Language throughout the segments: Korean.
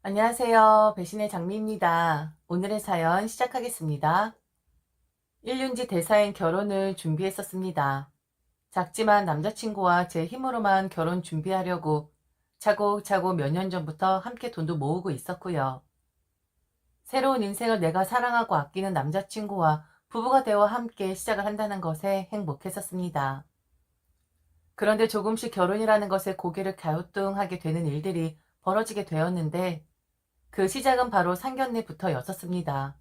안녕하세요. 배신의 장미입니다. 오늘의 사연 시작하겠습니다. 1년지 대사인 결혼을 준비했었습니다. 작지만 남자친구와 제 힘으로만 결혼 준비하려고 차곡차곡 몇 년 전부터 함께 돈도 모으고 있었고요. 새로운 인생을 내가 사랑하고 아끼는 남자친구와 부부가 되어 함께 시작을 한다는 것에 행복했었습니다. 그런데 조금씩 결혼이라는 것에 고개를 갸우뚱하게 되는 일들이 벌어지게 되었는데 그 시작은 바로 상견례부터였었습니다.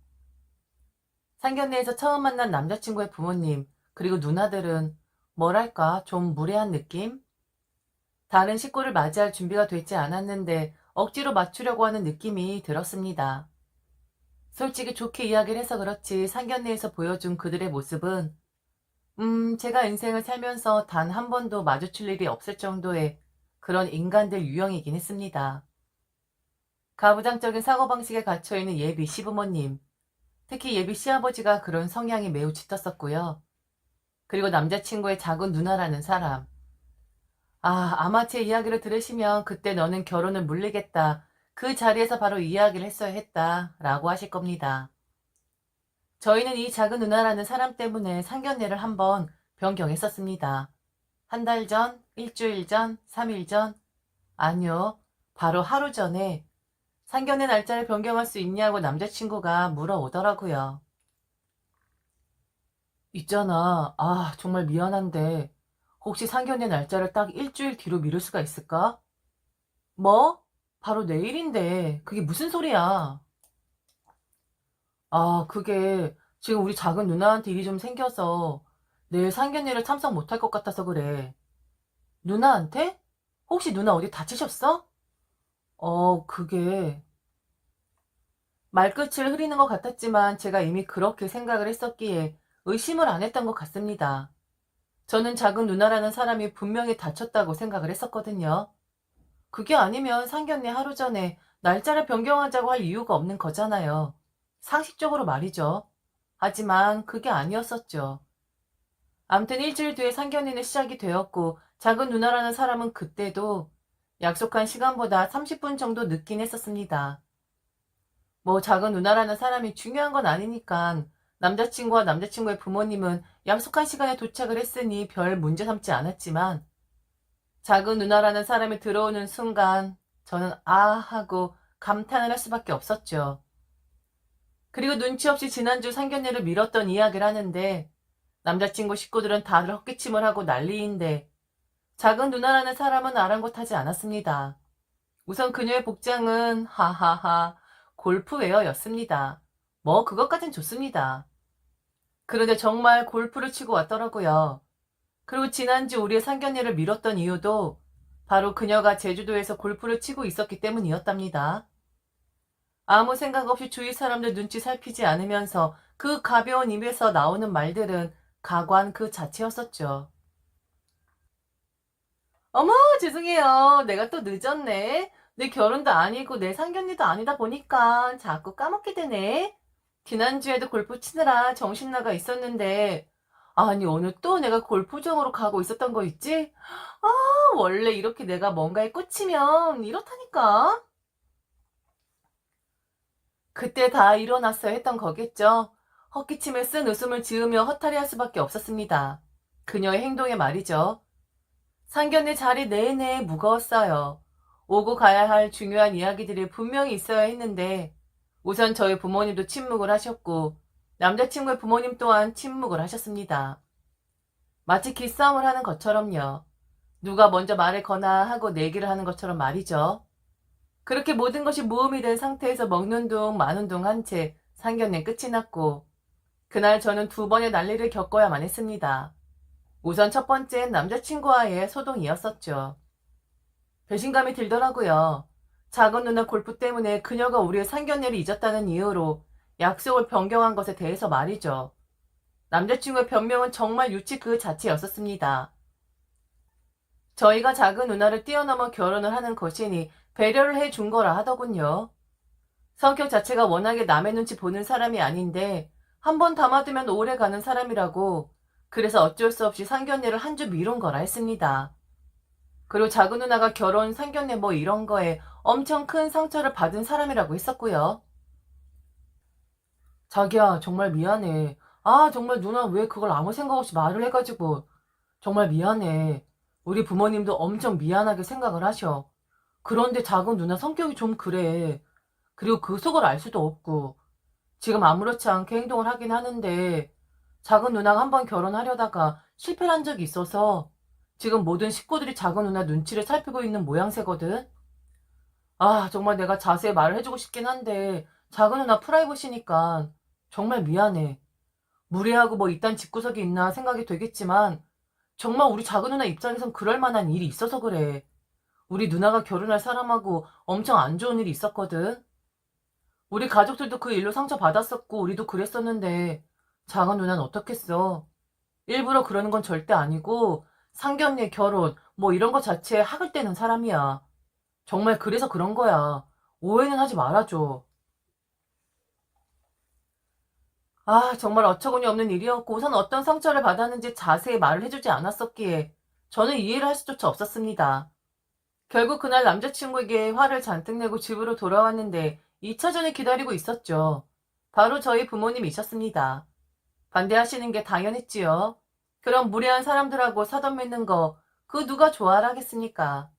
상견례에서 처음 만난 남자친구의 부모님, 그리고 누나들은 뭐랄까 좀 무례한 느낌? 다른 식구를 맞이할 준비가 되지 않았는데 억지로 맞추려고 하는 느낌이 들었습니다. 솔직히 좋게 이야기를 해서 그렇지 상견례에서 보여준 그들의 모습은 제가 인생을 살면서 단 한 번도 마주칠 일이 없을 정도의 그런 인간들 유형이긴 했습니다. 가부장적인 사고방식에 갇혀있는 예비 시부모님, 특히 예비 시아버지가 그런 성향이 매우 짙었었고요. 그리고 남자친구의 작은 누나라는 사람. 아마 제 이야기를 들으시면 그때 너는 결혼을 물리겠다. 그 자리에서 바로 이야기를 했어야 했다. 라고 하실 겁니다. 저희는 이 작은 누나라는 사람 때문에 상견례를 한번 변경했었습니다. 한 달 전, 일주일 전, 3일 전, 아니요. 바로 하루 전에 상견례 날짜를 변경할 수 있냐고 남자친구가 물어오더라고요. 있잖아. 정말 미안한데, 혹시 상견례 날짜를 딱 일주일 뒤로 미룰 수가 있을까? 뭐? 바로 내일인데, 그게 무슨 소리야? 그게 지금 우리 작은 누나한테 일이 좀 생겨서 내일 상견례를 참석 못할 것 같아서 그래. 누나한테? 혹시 누나 어디 다치셨어? 그게 말끝을 흐리는 것 같았지만 제가 이미 그렇게 생각을 했었기에 의심을 안 했던 것 같습니다. 저는 작은 누나라는 사람이 분명히 다쳤다고 생각을 했었거든요. 그게 아니면 상견례 하루 전에 날짜를 변경하자고 할 이유가 없는 거잖아요. 상식적으로 말이죠. 하지만 그게 아니었었죠. 암튼 일주일 뒤에 상견례는 시작이 되었고 작은 누나라는 사람은 그때도 약속한 시간보다 30분 정도 늦긴 했었습니다. 뭐 작은 누나라는 사람이 중요한 건 아니니까 남자친구와 남자친구의 부모님은 약속한 시간에 도착을 했으니 별 문제 삼지 않았지만 작은 누나라는 사람이 들어오는 순간 저는 하고 감탄을 할 수밖에 없었죠. 그리고 눈치 없이 지난주 상견례를 미뤘던 이야기를 하는데 남자친구 식구들은 다들 헛기침을 하고 난리인데 작은 누나라는 사람은 아랑곳하지 않았습니다. 우선 그녀의 복장은 하하하 골프웨어였습니다. 뭐 그것까진 좋습니다. 그런데 정말 골프를 치고 왔더라고요. 그리고 지난주 우리의 상견례를 미뤘던 이유도 바로 그녀가 제주도에서 골프를 치고 있었기 때문이었답니다. 아무 생각 없이 주위 사람들 눈치 살피지 않으면서 그 가벼운 입에서 나오는 말들은 가관 그 자체였었죠. 어머, 죄송해요. 내가 또 늦었네. 내 결혼도 아니고 내 상견례도 아니다 보니까 자꾸 까먹게 되네. 지난주에도 골프 치느라 정신 나가 있었는데, 아니, 오늘 또 내가 골프장으로 가고 있었던 거 있지? 원래 이렇게 내가 뭔가에 꽂히면 이렇다니까. 그때 다 일어났어야 했던 거겠죠. 헛기침에 쓴 웃음을 지으며 허탈해할 수밖에 없었습니다. 그녀의 행동에 말이죠. 상견례 자리 내내 무거웠어요. 오고 가야 할 중요한 이야기들이 분명히 있어야 했는데 우선 저희 부모님도 침묵을 하셨고 남자친구의 부모님 또한 침묵을 하셨습니다. 마치 기싸움을 하는 것처럼요. 누가 먼저 말을 거나 하고 내기를 하는 것처럼 말이죠. 그렇게 모든 것이 무음이 된 상태에서 먹는 둥 마는 둥 한 채 상견례 끝이 났고 그날 저는 두 번의 난리를 겪어야만 했습니다. 우선 첫 번째는 남자친구와의 소동이었었죠. 배신감이 들더라고요. 작은 누나 골프 때문에 그녀가 우리의 상견례를 잊었다는 이유로 약속을 변경한 것에 대해서 말이죠. 남자친구의 변명은 정말 유치 그 자체였었습니다. 저희가 작은 누나를 뛰어넘어 결혼을 하는 것이니 배려를 해준 거라 하더군요. 성격 자체가 워낙에 남의 눈치 보는 사람이 아닌데 한 번 담아두면 오래 가는 사람이라고 그래서 어쩔 수 없이 상견례를 한 주 미룬 거라 했습니다. 그리고 작은 누나가 결혼, 상견례 뭐 이런 거에 엄청 큰 상처를 받은 사람이라고 했었고요. 자기야, 정말 미안해. 아, 정말 누나 왜 그걸 아무 생각 없이 말을 해가지고. 정말 미안해. 우리 부모님도 엄청 미안하게 생각을 하셔. 그런데 작은 누나 성격이 좀 그래. 그리고 그 속을 알 수도 없고. 지금 아무렇지 않게 행동을 하긴 하는데, 작은 누나가 한번 결혼하려다가 실패를 한 적이 있어서 지금 모든 식구들이 작은 누나 눈치를 살피고 있는 모양새거든. 아, 정말 내가 자세히 말을 해주고 싶긴 한데, 작은 누나 프라이버시니까 정말 미안해. 무례하고 뭐 이딴 집구석이 있나 생각이 되겠지만, 정말 우리 작은 누나 입장에선 그럴 만한 일이 있어서 그래. 우리 누나가 결혼할 사람하고 엄청 안 좋은 일이 있었거든. 우리 가족들도 그 일로 상처받았었고, 우리도 그랬었는데, 작은 누나는 어떻겠어. 일부러 그러는 건 절대 아니고, 상견례, 결혼, 뭐 이런 거 자체에 학을 떼는 사람이야. 정말 그래서 그런 거야. 오해는 하지 말아줘. 아, 정말 어처구니 없는 일이었고, 우선 어떤 상처를 받았는지 자세히 말을 해주지 않았었기에, 저는 이해를 할 수조차 없었습니다. 결국 그날 남자친구에게 화를 잔뜩 내고 집으로 돌아왔는데, 2차전을 기다리고 있었죠. 바로 저희 부모님이셨습니다. 반대하시는 게 당연했지요. 그런 무례한 사람들하고 사돈 맺는 거, 그 누가 좋아라 하겠습니까?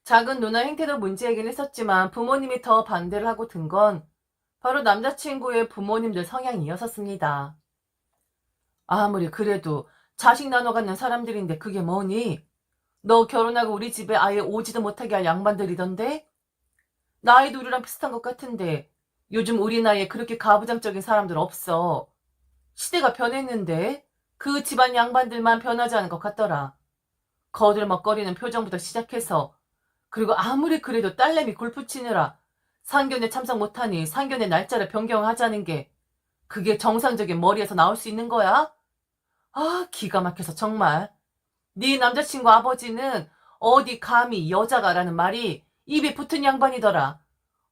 작은 누나 행태도 문제이긴 했었지만 부모님이 더 반대를 하고 든 건 바로 남자친구의 부모님들 성향이었었습니다. 아무리 그래도 자식 나눠 갖는 사람들인데 그게 뭐니? 너 결혼하고 우리 집에 아예 오지도 못하게 할 양반들이던데? 나이도 우리랑 비슷한 것 같은데 요즘 우리 나이에 그렇게 가부장적인 사람들 없어. 시대가 변했는데 그 집안 양반들만 변하지 않은 것 같더라. 거들먹거리는 표정부터 시작해서 그리고 아무리 그래도 딸내미 골프 치느라 상견례 참석 못하니 상견례 날짜를 변경하자는 게 그게 정상적인 머리에서 나올 수 있는 거야? 아, 기가 막혀서 정말. 네 남자친구 아버지는 어디 감히 여자가라는 말이 입에 붙은 양반이더라.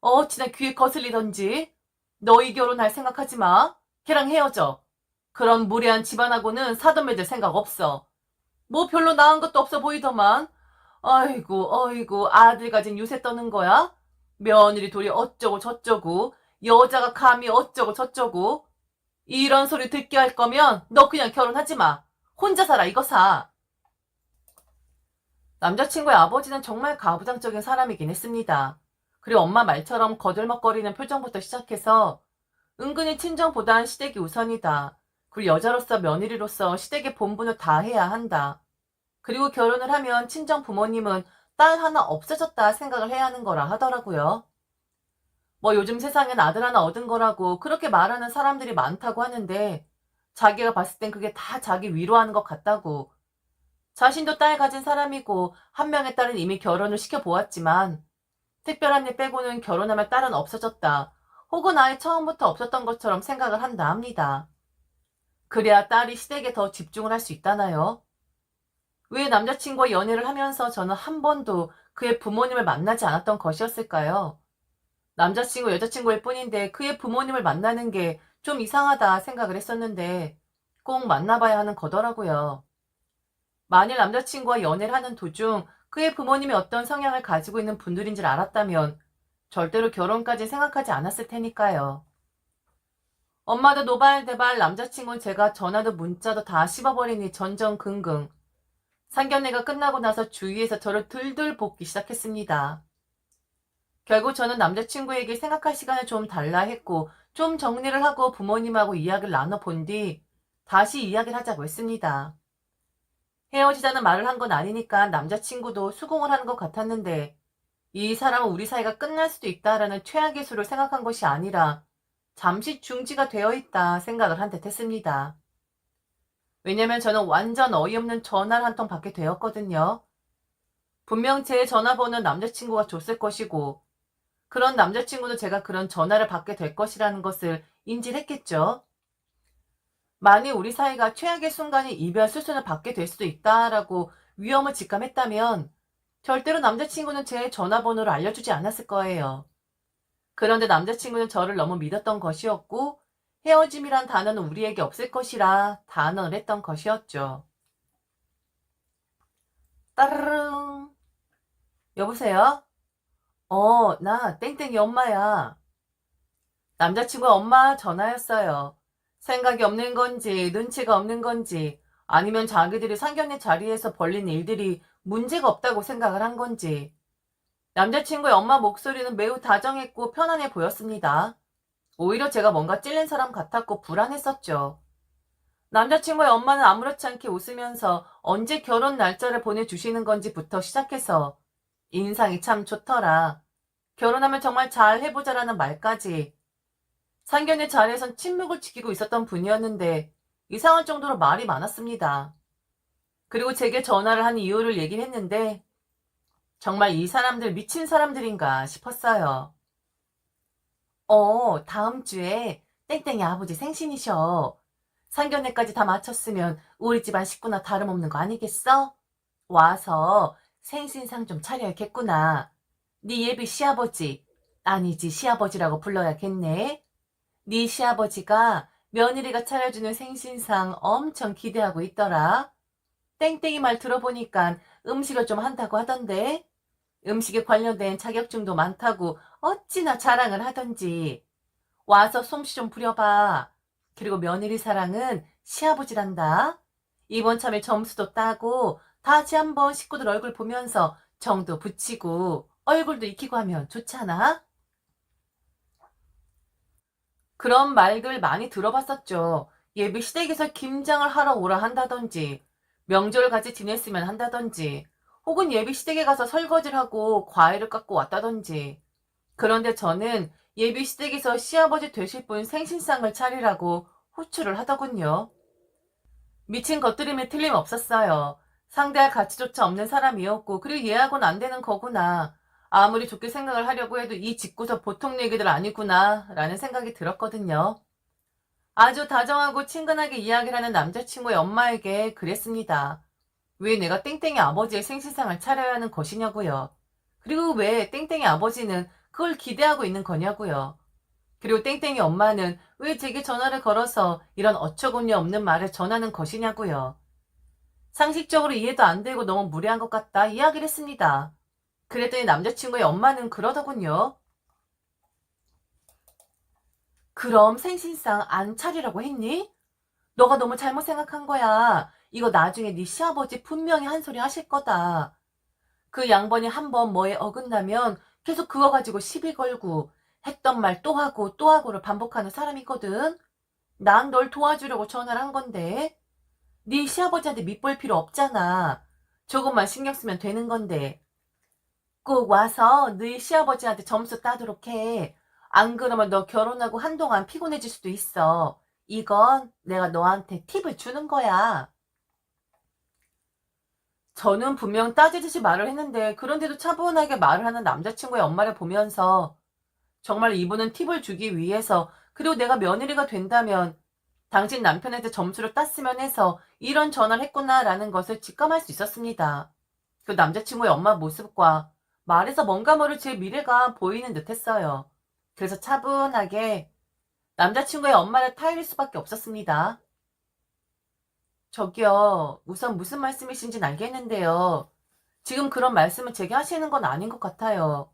어찌나 귀에 거슬리던지. 너희 결혼할 생각하지 마. 걔랑 헤어져. 그런 무례한 집안하고는 사돈 맺을 생각 없어. 뭐 별로 나은 것도 없어 보이더만. 아이고, 어이구, 아들 가진 유세 떠는 거야? 며느리 둘이 어쩌고 저쩌고, 여자가 감히 어쩌고 저쩌고. 이런 소리 듣게 할 거면 너 그냥 결혼하지 마. 혼자 살아, 이거 사. 남자친구의 아버지는 정말 가부장적인 사람이긴 했습니다. 그리고 엄마 말처럼 거들먹거리는 표정부터 시작해서 은근히 친정보단 시댁이 우선이다. 그리고 여자로서 며느리로서 시댁의 본분을 다 해야 한다. 그리고 결혼을 하면 친정 부모님은 딸 하나 없어졌다 생각을 해야 하는 거라 하더라고요. 뭐 요즘 세상엔 아들 하나 얻은 거라고 그렇게 말하는 사람들이 많다고 하는데 자기가 봤을 땐 그게 다 자기 위로하는 것 같다고. 자신도 딸 가진 사람이고 한 명의 딸은 이미 결혼을 시켜보았지만 특별한 일 빼고는 결혼하면 딸은 없어졌다. 혹은 아예 처음부터 없었던 것처럼 생각을 한다 합니다. 그래야 딸이 시댁에 더 집중을 할 수 있다나요? 왜 남자친구와 연애를 하면서 저는 한 번도 그의 부모님을 만나지 않았던 것이었을까요? 남자친구, 여자친구일 뿐인데 그의 부모님을 만나는 게 좀 이상하다 생각을 했었는데 꼭 만나봐야 하는 거더라고요. 만일 남자친구와 연애를 하는 도중 그의 부모님이 어떤 성향을 가지고 있는 분들인 줄 알았다면 절대로 결혼까지 생각하지 않았을 테니까요. 엄마도 노발대발 남자친구는 제가 전화도 문자도 다 씹어버리니 전전긍긍. 상견례가 끝나고 나서 주위에서 저를 들들 볶기 시작했습니다. 결국 저는 남자친구에게 생각할 시간을 좀 달라 했고 좀 정리를 하고 부모님하고 이야기를 나눠본 뒤 다시 이야기를 하자고 했습니다. 헤어지자는 말을 한 건 아니니까 남자친구도 수긍을 하는 것 같았는데 이 사람은 우리 사이가 끝날 수도 있다라는 최악의 수를 생각한 것이 아니라 잠시 중지가 되어 있다 생각을 한 듯 했습니다. 왜냐면 저는 완전 어이없는 전화를 한 통 받게 되었거든요. 분명 제 전화번호는 남자친구가 줬을 것이고 그런 남자친구도 제가 그런 전화를 받게 될 것이라는 것을 인지를 했겠죠. 만일 우리 사이가 최악의 순간에 이별 수순을 받게 될 수도 있다라고 위험을 직감했다면 절대로 남자친구는 제 전화번호를 알려주지 않았을 거예요. 그런데 남자친구는 저를 너무 믿었던 것이었고 헤어짐이란 단어는 우리에게 없을 것이라 단언을 했던 것이었죠. 따르릉 여보세요? 나 땡땡이 엄마야. 남자친구 엄마 전화였어요. 생각이 없는 건지, 눈치가 없는 건지, 아니면 자기들이 상견례 자리에서 벌린 일들이 문제가 없다고 생각을 한 건지. 남자친구의 엄마 목소리는 매우 다정했고 편안해 보였습니다. 오히려 제가 뭔가 찔린 사람 같았고 불안했었죠. 남자친구의 엄마는 아무렇지 않게 웃으면서 언제 결혼 날짜를 보내주시는 건지부터 시작해서 인상이 참 좋더라. 결혼하면 정말 잘 해보자라는 말까지. 상견례 자리에선 침묵을 지키고 있었던 분이었는데 이상할 정도로 말이 많았습니다. 그리고 제게 전화를 한 이유를 얘기했는데 정말 이 사람들 미친 사람들인가 싶었어요. 다음 주에 땡땡이 아버지 생신이셔. 상견례까지 다 마쳤으면 우리 집안 식구나 다름없는 거 아니겠어? 와서 생신상 좀 차려야겠구나. 네 예비 시아버지, 아니지 시아버지라고 불러야겠네. 네 시아버지가 며느리가 차려주는 생신상 엄청 기대하고 있더라. 땡땡이 말 들어보니까 음식을 좀 한다고 하던데. 음식에 관련된 자격증도 많다고 어찌나 자랑을 하던지. 와서 솜씨 좀 부려봐. 그리고 며느리 사랑은 시아버지란다. 이번 참에 점수도 따고 다시 한번 식구들 얼굴 보면서 정도 붙이고 얼굴도 익히고 하면 좋잖아. 그런 말들 많이 들어봤었죠. 예비 시댁에서 김장을 하러 오라 한다든지, 명절 같이 지냈으면 한다든지, 혹은 예비 시댁에 가서 설거지를 하고 과일을 깎고 왔다든지. 그런데 저는 예비 시댁에서 시아버지 되실 분 생신상을 차리라고 호출을 하더군요. 미친 것들임에 틀림없었어요. 상대할 가치조차 없는 사람이었고, 그리고 얘하고는 안 되는 거구나. 아무리 좋게 생각을 하려고 해도 이 집구석 보통 얘기들 아니구나, 라는 생각이 들었거든요. 아주 다정하고 친근하게 이야기를 하는 남자친구의 엄마에게 그랬습니다. 왜 내가 땡땡이 아버지의 생신상을 차려야 하는 것이냐고요. 그리고 왜 땡땡이 아버지는 그걸 기대하고 있는 거냐고요. 그리고 땡땡이 엄마는 왜 제게 전화를 걸어서 이런 어처구니 없는 말을 전하는 것이냐고요. 상식적으로 이해도 안 되고 너무 무례한 것 같다 이야기를 했습니다. 그랬더니 남자친구의 엄마는 그러더군요. 그럼 생신상 안 차리라고 했니? 너가 너무 잘못 생각한 거야. 이거 나중에 네 시아버지 분명히 한 소리 하실 거다. 그 양반이 한번 뭐에 어긋나면 계속 그거 가지고 시비 걸고 했던 말 또 하고 또 하고를 반복하는 사람이거든. 난 널 도와주려고 전화를 한 건데. 네 시아버지한테 밑볼 필요 없잖아. 조금만 신경 쓰면 되는 건데. 꼭 와서 네 시아버지한테 점수 따도록 해. 안 그러면 너 결혼하고 한동안 피곤해질 수도 있어. 이건 내가 너한테 팁을 주는 거야. 저는 분명 따지듯이 말을 했는데 그런데도 차분하게 말을 하는 남자친구의 엄마를 보면서 정말 이분은 팁을 주기 위해서 그리고 내가 며느리가 된다면 당신 남편한테 점수를 땄으면 해서 이런 전화를 했구나라는 것을 직감할 수 있었습니다. 그 남자친구의 엄마 모습과 말에서 뭔가 모를 제 미래가 보이는 듯 했어요. 그래서 차분하게 남자친구의 엄마를 타일릴 수밖에 없었습니다. 저기요, 우선 무슨 말씀이신지는 알겠는데요. 지금 그런 말씀을 제게 하시는 건 아닌 것 같아요.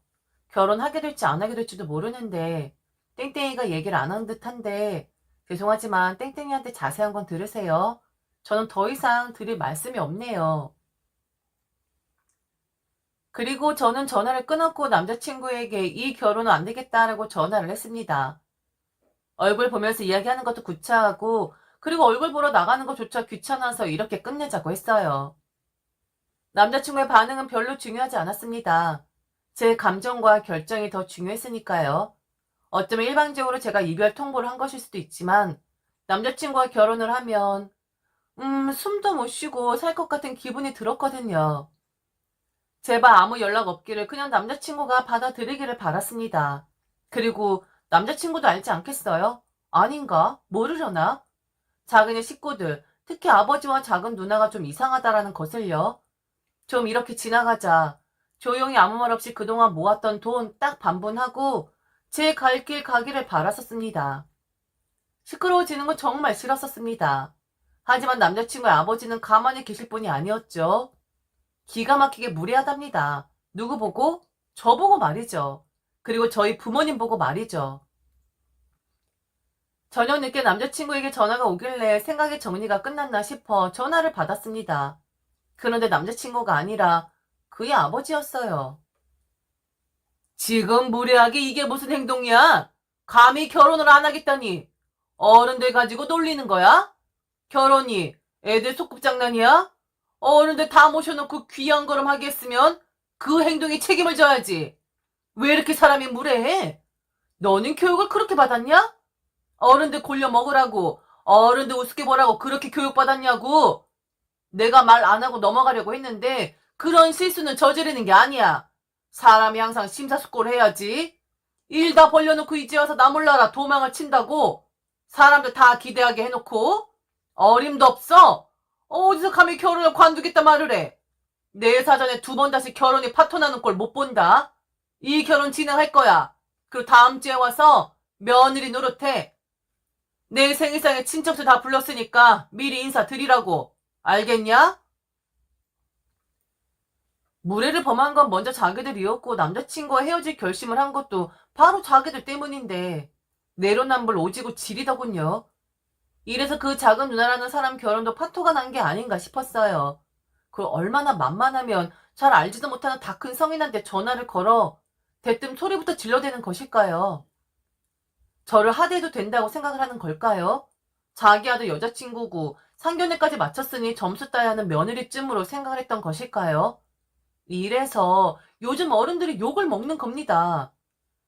결혼하게 될지 안 하게 될지도 모르는데 땡땡이가 얘기를 안 한 듯한데 죄송하지만 땡땡이한테 자세한 건 들으세요. 저는 더 이상 드릴 말씀이 없네요. 그리고 저는 전화를 끊었고 남자친구에게 이 결혼은 안 되겠다라고 전화를 했습니다. 얼굴 보면서 이야기하는 것도 구차하고 그리고 얼굴 보러 나가는 것조차 귀찮아서 이렇게 끝내자고 했어요. 남자친구의 반응은 별로 중요하지 않았습니다. 제 감정과 결정이 더 중요했으니까요. 어쩌면 일방적으로 제가 이별 통보를 한 것일 수도 있지만 남자친구와 결혼을 하면 숨도 못 쉬고 살 것 같은 기분이 들었거든요. 제발 아무 연락 없기를 그냥 남자친구가 받아들이기를 바랐습니다. 그리고 남자친구도 알지 않겠어요? 아닌가? 모르려나? 작은의 식구들, 특히 아버지와 작은 누나가 좀 이상하다라는 것을요. 좀 이렇게 지나가자. 조용히 아무 말 없이 그동안 모았던 돈 딱 반분하고 제 갈 길 가기를 바랐었습니다. 시끄러워지는 건 정말 싫었었습니다. 하지만 남자친구의 아버지는 가만히 계실 분이 아니었죠. 기가 막히게 무례하답니다. 누구 보고? 저 보고 말이죠. 그리고 저희 부모님 보고 말이죠. 저녁 늦게 남자친구에게 전화가 오길래 생각의 정리가 끝났나 싶어 전화를 받았습니다. 그런데 남자친구가 아니라 그의 아버지였어요. 지금 무례하게 이게 무슨 행동이야? 감히 결혼을 안 하겠다니. 어른들 가지고 놀리는 거야? 결혼이 애들 소꿉장난이야? 어른들 다 모셔놓고 귀한 걸음 하겠으면 그 행동에 책임을 져야지. 왜 이렇게 사람이 무례해? 너는 교육을 그렇게 받았냐? 어른들 골려 먹으라고, 어른들 우습게 보라고 그렇게 교육받았냐고. 내가 말 안 하고 넘어가려고 했는데 그런 실수는 저지르는 게 아니야. 사람이 항상 심사숙고를 해야지. 일 다 벌려놓고 이제 와서 나 몰라라 도망을 친다고. 사람들 다 기대하게 해놓고 어림도 없어. 어디서 감히 결혼을 관두겠다 말을 해. 내 사전에 2번 다시 결혼이 파토나는 꼴 못 본다. 이 결혼 진행할 거야. 그리고 다음 주에 와서 며느리 노릇해. 내 생일상에 친척들 다 불렀으니까 미리 인사드리라고. 알겠냐? 무례를 범한 건 먼저 자기들이었고 남자친구와 헤어질 결심을 한 것도 바로 자기들 때문인데 내로남불 오지고 지리더군요. 이래서 그 작은 누나라는 사람 결혼도 파토가 난 게 아닌가 싶었어요. 그 얼마나 만만하면 잘 알지도 못하는 다 큰 성인한테 전화를 걸어 대뜸 소리부터 질러대는 것일까요? 저를 하대해도 된다고 생각을 하는 걸까요? 자기 아들 여자친구고 상견례까지 마쳤으니 점수 따야 하는 며느리쯤으로 생각을 했던 것일까요? 이래서 요즘 어른들이 욕을 먹는 겁니다.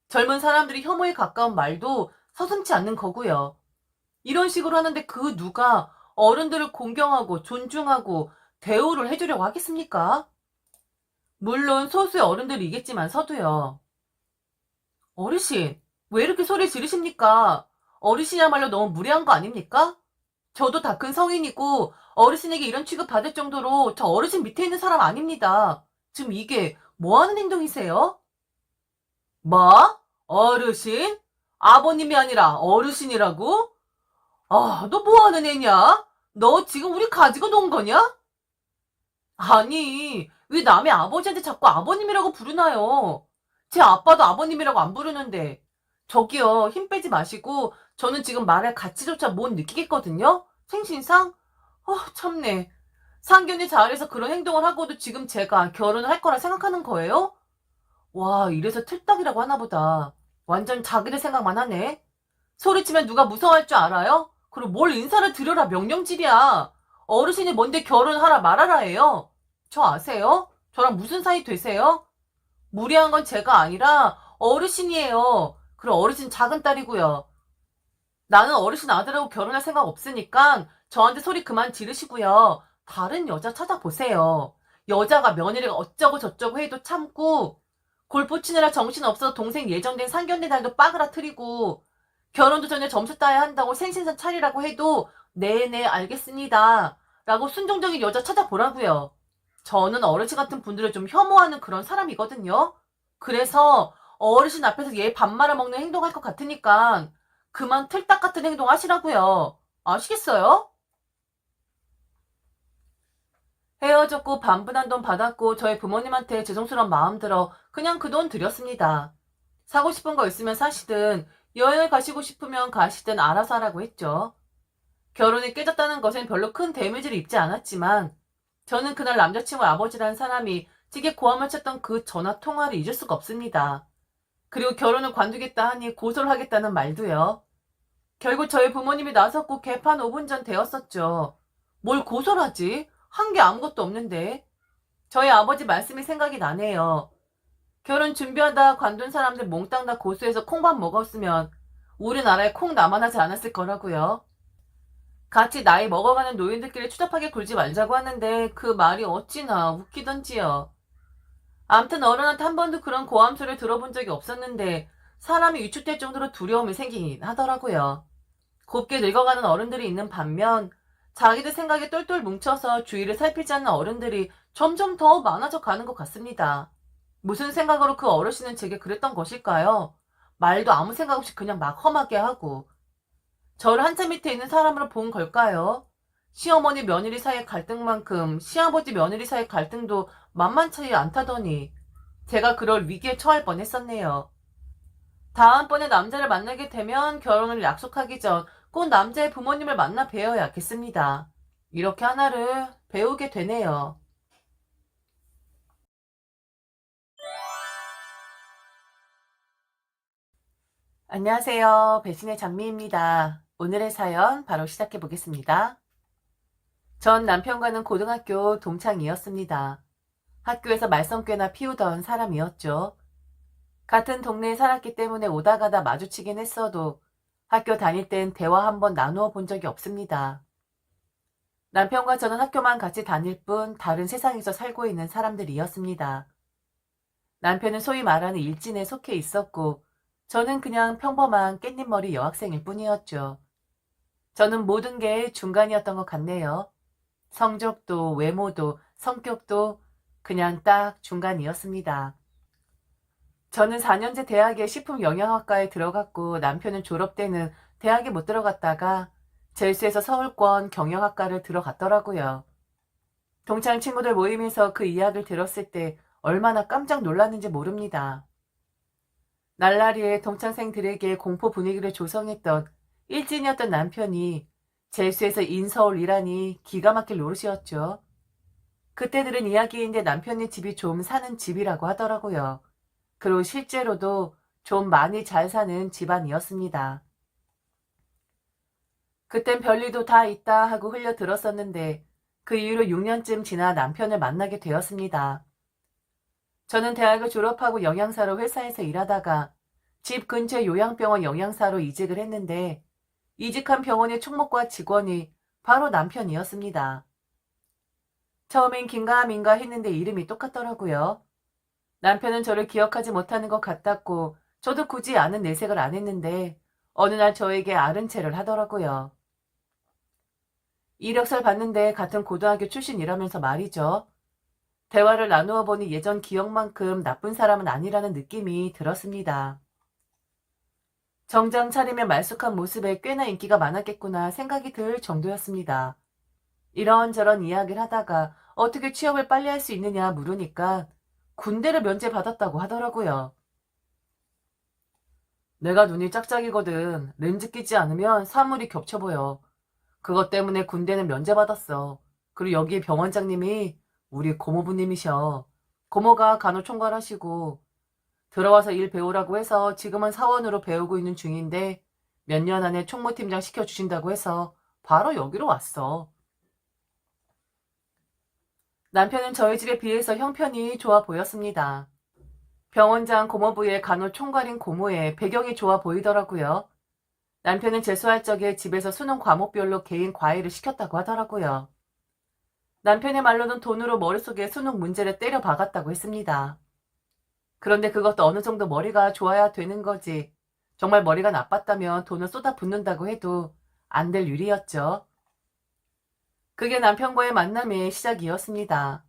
젊은 사람들이 혐오에 가까운 말도 서슴지 않는 거고요. 이런 식으로 하는데 그 누가 어른들을 공경하고 존중하고 대우를 해주려고 하겠습니까? 물론 소수의 어른들이겠지만서도요. 어르신, 왜 이렇게 소리 지르십니까? 어르신이야말로 너무 무례한 거 아닙니까? 저도 다 큰 성인이고 어르신에게 이런 취급 받을 정도로 저 어르신 밑에 있는 사람 아닙니다. 지금 이게 뭐 하는 행동이세요? 뭐? 어르신? 아버님이 아니라 어르신이라고? 아, 너 뭐 하는 애냐? 너 지금 우리 가지고 논 거냐? 아니, 왜 남의 아버지한테 자꾸 아버님이라고 부르나요? 제 아빠도 아버님이라고 안 부르는데. 저기요, 힘 빼지 마시고, 저는 지금 말할 가치조차 못 느끼겠거든요? 생신상? 참네. 상견례 자리에서 그런 행동을 하고도 지금 제가 결혼을 할 거라 생각하는 거예요? 와, 이래서 틀딱이라고 하나 보다. 완전 자기들 생각만 하네. 소리치면 누가 무서워할 줄 알아요? 그리고 뭘 인사를 드려라 명령질이야. 어르신이 뭔데 결혼하라 말하라 해요. 저 아세요? 저랑 무슨 사이 되세요? 무리한 건 제가 아니라 어르신이에요. 그리고 어르신 작은 딸이고요. 나는 어르신 아들하고 결혼할 생각 없으니까 저한테 소리 그만 지르시고요. 다른 여자 찾아보세요. 여자가 며느리가 어쩌고 저쩌고 해도 참고 골프 치느라 정신없어서 동생 예정된 상견례 날도 빠그라뜨리고 결혼도 전에 점수 따야 한다고 생신상 차리라고 해도 네네 알겠습니다. 라고 순종적인 여자 찾아보라고요. 저는 어르신 같은 분들을 좀 혐오하는 그런 사람이거든요. 그래서 어르신 앞에서 얘 밥 말아먹는 행동할 것 같으니까 그만 틀딱 같은 행동 하시라고요. 아시겠어요? 헤어졌고 반분한 돈 받았고 저희 부모님한테 죄송스러운 마음 들어 그냥 그 돈 드렸습니다. 사고 싶은 거 있으면 사시든 여행을 가시고 싶으면 가시든 알아서 하라고 했죠. 결혼이 깨졌다는 것엔 별로 큰 데미지를 입지 않았지만 저는 그날 남자친구 아버지라는 사람이 찌개 고함을 쳤던 그 전화 통화를 잊을 수가 없습니다. 그리고 결혼을 관두겠다 하니 고소를 하겠다는 말도요. 결국 저희 부모님이 나섰고 개판 5분 전 되었었죠. 뭘 고소를 하지? 한 게 아무것도 없는데. 저희 아버지 말씀이 생각이 나네요. 결혼 준비하다 관둔 사람들 몽땅 다 고소해서 콩밥 먹었으면 우리나라에 콩 남아나지 않았을 거라고요. 같이 나이 먹어가는 노인들끼리 추잡하게 굴지 말자고 하는데 그 말이 어찌나 웃기던지요. 암튼 어른한테 한 번도 그런 고함 소리를 들어본 적이 없었는데 사람이 위축될 정도로 두려움이 생기긴 하더라고요. 곱게 늙어가는 어른들이 있는 반면 자기들 생각에 똘똘 뭉쳐서 주위를 살피지 않는 어른들이 점점 더 많아져 가는 것 같습니다. 무슨 생각으로 그 어르신은 제게 그랬던 것일까요? 말도 아무 생각 없이 그냥 막 험하게 하고 저를 한참 밑에 있는 사람으로 본 걸까요? 시어머니 며느리 사이의 갈등만큼 시아버지 며느리 사이의 갈등도 만만치 않다더니 제가 그럴 위기에 처할 뻔했었네요. 다음번에 남자를 만나게 되면 결혼을 약속하기 전 꼭 남자의 부모님을 만나 뵈어야겠습니다. 이렇게 하나를 배우게 되네요. 안녕하세요. 배신의 장미입니다. 오늘의 사연 바로 시작해 보겠습니다. 전 남편과는 고등학교 동창이었습니다. 학교에서 말썽꾀나 피우던 사람이었죠. 같은 동네에 살았기 때문에 오다 가다 마주치긴 했어도 학교 다닐 땐 대화 한번 나누어 본 적이 없습니다. 남편과 저는 학교만 같이 다닐 뿐 다른 세상에서 살고 있는 사람들이었습니다. 남편은 소위 말하는 일진에 속해 있었고 저는 그냥 평범한 깻잎머리 여학생일 뿐이었죠. 저는 모든 게 중간이었던 것 같네요. 성적도 외모도 성격도 그냥 딱 중간이었습니다. 저는 4년제 대학에 식품영양학과에 들어갔고 남편은 졸업 때는 대학에 못 들어갔다가 재수해서 서울권 경영학과를 들어갔더라고요. 동창 친구들 모임에서 그 이야기를 들었을 때 얼마나 깜짝 놀랐는지 모릅니다. 날라리에 동창생들에게 공포 분위기를 조성했던 일진이었던 남편이 재수해서 인서울 일하니 기가 막힐 노릇이었죠. 그때 들은 이야기인데 남편네 집이 좀 사는 집이라고 하더라고요. 그리고 실제로도 좀 많이 잘 사는 집안이었습니다. 그땐 별일도 다 있다 하고 흘려 들었었는데 그 이후로 6년쯤 지나 남편을 만나게 되었습니다. 저는 대학을 졸업하고 영양사로 회사에서 일하다가 집 근처 요양병원 영양사로 이직을 했는데 이직한 병원의 총무과 직원이 바로 남편이었습니다. 처음엔 긴가민가 했는데 이름이 똑같더라고요. 남편은 저를 기억하지 못하는 것 같았고 저도 굳이 아는 내색을 안 했는데 어느 날 저에게 아른 체를 하더라고요. 이력서를 봤는데 같은 고등학교 출신이라면서 말이죠. 대화를 나누어 보니 예전 기억만큼 나쁜 사람은 아니라는 느낌이 들었습니다. 정장 차림의 말쑥한 모습에 꽤나 인기가 많았겠구나 생각이 들 정도였습니다. 이런저런 이야기를 하다가 어떻게 취업을 빨리 할 수 있느냐 물으니까 군대를 면제받았다고 하더라고요. 내가 눈이 짝짝이거든. 렌즈 끼지 않으면 사물이 겹쳐 보여. 그것 때문에 군대는 면제받았어. 그리고 여기 병원장님이 우리 고모부님이셔. 고모가 간호총괄하시고 들어와서 일 배우라고 해서 지금은 사원으로 배우고 있는 중인데 몇 년 안에 총무팀장 시켜주신다고 해서 바로 여기로 왔어. 남편은 저희 집에 비해서 형편이 좋아 보였습니다. 병원장 고모부의 간호총괄인 고모의 배경이 좋아 보이더라고요. 남편은 재수할 적에 집에서 수능 과목별로 개인 과외를 시켰다고 하더라고요. 남편의 말로는 돈으로 머릿속에 수능 문제를 때려 박았다고 했습니다. 그런데 그것도 어느 정도 머리가 좋아야 되는 거지. 정말 머리가 나빴다면 돈을 쏟아붓는다고 해도 안 될 일이었죠. 그게 남편과의 만남의 시작이었습니다.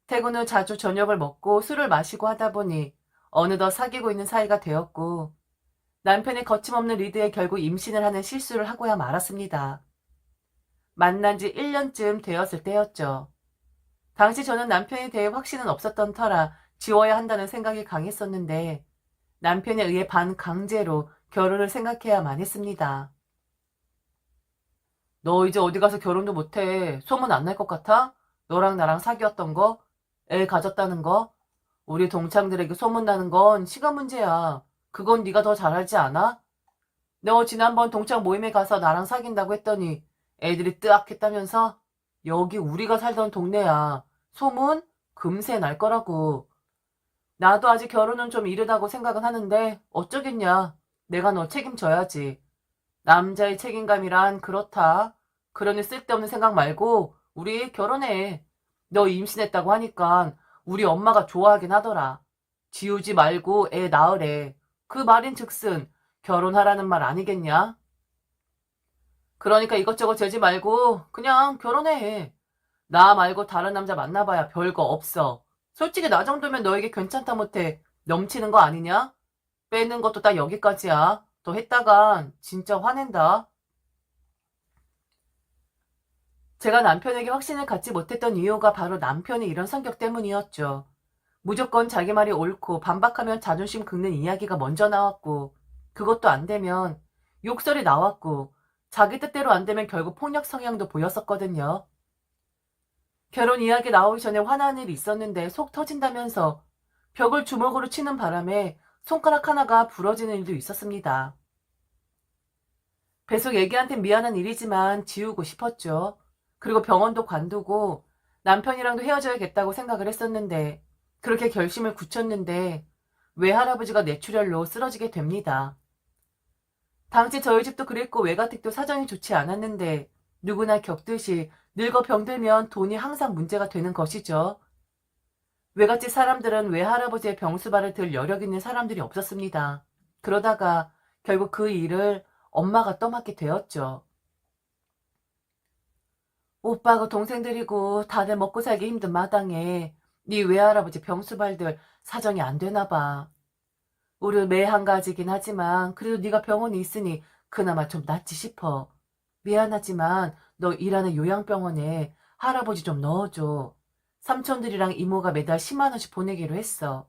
퇴근 후 자주 저녁을 먹고 술을 마시고 하다 보니 어느덧 사귀고 있는 사이가 되었고 남편의 거침없는 리드에 결국 임신을 하는 실수를 하고야 말았습니다. 만난 지 1년쯤 되었을 때였죠. 당시 저는 남편에 대해 확신은 없었던 터라 지워야 한다는 생각이 강했었는데 남편에 의해 반강제로 결혼을 생각해야만 했습니다. 너 이제 어디 가서 결혼도 못해. 소문 안 날 것 같아? 너랑 나랑 사귀었던 거? 애 가졌다는 거? 우리 동창들에게 소문나는 건 시간 문제야. 그건 네가 더 잘 알지 않아? 너 지난번 동창 모임에 가서 나랑 사귄다고 했더니 애들이 뜨악했다면서? 여기 우리가 살던 동네야. 소문? 금세 날 거라고. 나도 아직 결혼은 좀 이르다고 생각은 하는데 어쩌겠냐. 내가 너 책임져야지. 남자의 책임감이란 그렇다. 그러니 쓸데없는 생각 말고 우리 결혼해. 너 임신했다고 하니까 우리 엄마가 좋아하긴 하더라. 지우지 말고 애 낳으래. 그 말인즉슨 결혼하라는 말 아니겠냐? 그러니까 이것저것 재지 말고 그냥 결혼해. 나 말고 다른 남자 만나봐야 별거 없어. 솔직히 나 정도면 너에게 괜찮다 못해 넘치는 거 아니냐? 빼는 것도 딱 여기까지야. 더 했다간 진짜 화낸다. 제가 남편에게 확신을 갖지 못했던 이유가 바로 남편이 이런 성격 때문이었죠. 무조건 자기 말이 옳고 반박하면 자존심 긁는 이야기가 먼저 나왔고, 그것도 안 되면 욕설이 나왔고, 자기 뜻대로 안 되면 결국 폭력 성향도 보였었거든요. 결혼 이야기 나오기 전에 화나는 일이 있었는데 속 터진다면서 벽을 주먹으로 치는 바람에 손가락 하나가 부러지는 일도 있었습니다. 계속 애기한테 미안한 일이지만 지우고 싶었죠. 그리고 병원도 관두고 남편이랑도 헤어져야겠다고 생각을 했었는데, 그렇게 결심을 굳혔는데 외할아버지가 뇌출혈로 쓰러지게 됩니다. 당시 저희 집도 그랬고 외가댁도 사정이 좋지 않았는데, 누구나 겪듯이 늙어 병들면 돈이 항상 문제가 되는 것이죠. 외갓집 사람들은 외할아버지의 병수발을 들 여력 있는 사람들이 없었습니다. 그러다가 결국 그 일을 엄마가 떠맡게 되었죠. 오빠하고 동생들이고 다들 먹고 살기 힘든 마당에 네 외할아버지 병수발들 사정이 안 되나 봐. 우리 매 한 가지긴 하지만 그래도 네가 병원에 있으니 그나마 좀 낫지 싶어. 미안하지만 너 일하는 요양병원에 할아버지 좀 넣어줘. 삼촌들이랑 이모가 매달 10만 원씩 보내기로 했어.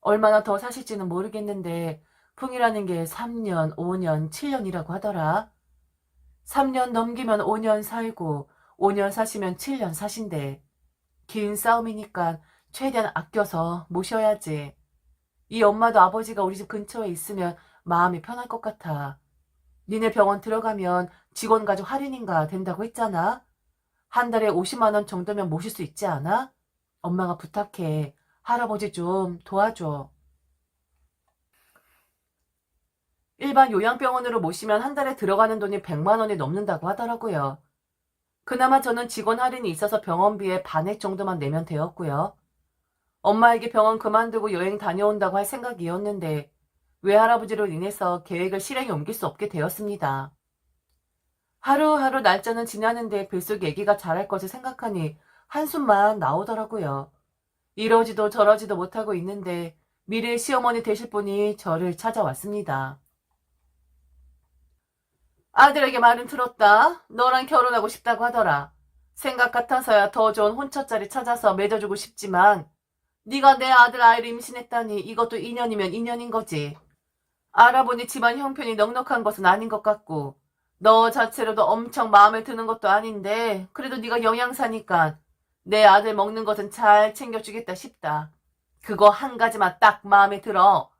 얼마나 더 사실지는 모르겠는데 풍이라는 게 3년, 5년, 7년이라고 하더라. 3년 넘기면 5년 살고 5년 사시면 7년 사신대. 긴 싸움이니까 최대한 아껴서 모셔야지. 이 엄마도 아버지가 우리 집 근처에 있으면 마음이 편할 것 같아. 니네 병원 들어가면 직원 가족 할인인가 된다고 했잖아. 한 달에 50만 원 정도면 모실 수 있지 않아? 엄마가 부탁해. 할아버지 좀 도와줘. 일반 요양병원으로 모시면 한 달에 들어가는 돈이 100만 원이 넘는다고 하더라고요. 그나마 저는 직원 할인이 있어서 병원비의 반액 정도만 내면 되었고요. 엄마에게 병원 그만두고 여행 다녀온다고 할 생각이었는데 외할아버지로 인해서 계획을 실행에 옮길 수 없게 되었습니다. 하루하루 날짜는 지나는데 뱃속 애기가 자랄 것을 생각하니 한숨만 나오더라고요. 이러지도 저러지도 못하고 있는데 미래의 시어머니 되실 분이 저를 찾아왔습니다. 아들에게 말은 들었다. 너랑 결혼하고 싶다고 하더라. 생각 같아서야 더 좋은 혼처자리 찾아서 맺어주고 싶지만 네가 내 아들 아이를 임신했다니 이것도 인연이면 인연인 거지. 알아보니 집안 형편이 넉넉한 것은 아닌 것 같고 너 자체로도 엄청 마음에 드는 것도 아닌데 그래도 네가 영양사니까 내 아들 먹는 것은 잘 챙겨주겠다 싶다. 그거 한 가지만 딱 마음에 들어.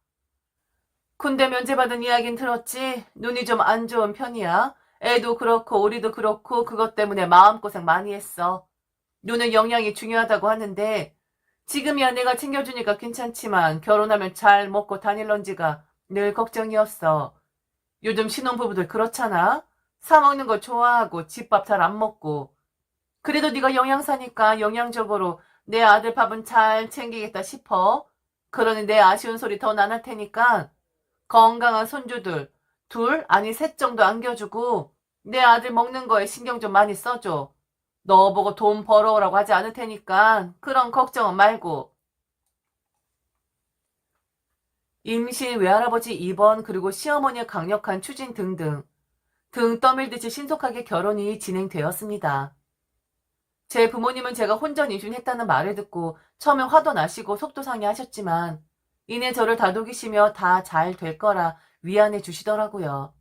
군대 면제받은 이야긴 들었지? 눈이 좀 안 좋은 편이야. 애도 그렇고 우리도 그렇고 그것 때문에 마음고생 많이 했어. 눈은 영양이 중요하다고 하는데 지금이야 내가 챙겨주니까 괜찮지만 결혼하면 잘 먹고 다닐런지가 늘 걱정이었어. 요즘 신혼부부들 그렇잖아. 사 먹는 거 좋아하고 집밥 잘 안 먹고. 그래도 네가 영양사니까 영양적으로 내 아들 밥은 잘 챙기겠다 싶어. 그러니 내 아쉬운 소리 더 안 할 테니까 건강한 손주들 둘 아니 셋 정도 안겨주고 내 아들 먹는 거에 신경 좀 많이 써줘. 너 보고 돈 벌어오라고 하지 않을 테니까 그런 걱정은 말고. 임신, 외할아버지 입원, 그리고 시어머니의 강력한 추진 등등 등 떠밀듯이 신속하게 결혼이 진행되었습니다. 제 부모님은 제가 혼전 임신했다는 말을 듣고 처음에 화도 나시고 속도 상해하셨지만 이내 저를 다독이시며 다 잘 될 거라 위안해 주시더라고요.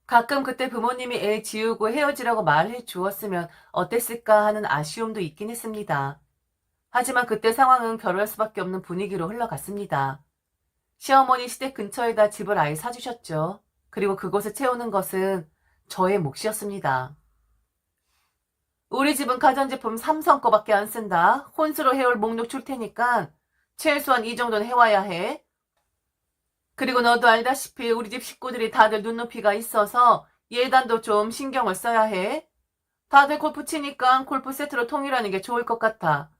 가끔 그때 부모님이 애 지우고 헤어지라고 말해 주었으면 어땠을까 하는 아쉬움도 있긴 했습니다. 하지만 그때 상황은 결혼할 수밖에 없는 분위기로 흘러갔습니다. 시어머니 시댁 근처에다 집을 아예 사주셨죠. 그리고 그곳을 채우는 것은 저의 몫이었습니다. 우리 집은 가전제품 삼성 거밖에 안 쓴다. 혼수로 해올 목록 줄 테니까 최소한 이 정도는 해와야 해. 그리고 너도 알다시피 우리 집 식구들이 다들 눈높이가 있어서 예단도 좀 신경을 써야 해. 다들 골프 치니까 골프 세트로 통일하는 게 좋을 것 같아.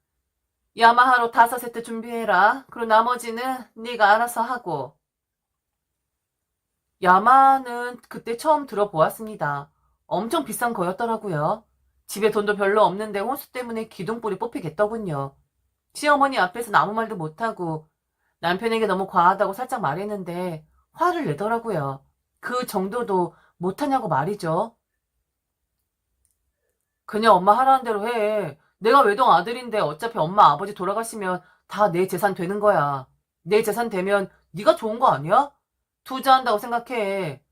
야마하로 5세트 준비해라. 그리고 나머지는 네가 알아서 하고. 야마는 그때 처음 들어보았습니다. 엄청 비싼 거였더라고요. 집에 돈도 별로 없는데 혼수 때문에 기둥불이 뽑히겠더군요. 시어머니 앞에서는 아무 말도 못하고 남편에게 너무 과하다고 살짝 말했는데 화를 내더라고요. 그 정도도 못하냐고 말이죠. 그냥 엄마 하라는 대로 해. 내가 외동 아들인데 어차피 엄마 아버지 돌아가시면 다 내 재산 되는 거야. 내 재산 되면 네가 좋은 거 아니야? 투자한다고 생각해.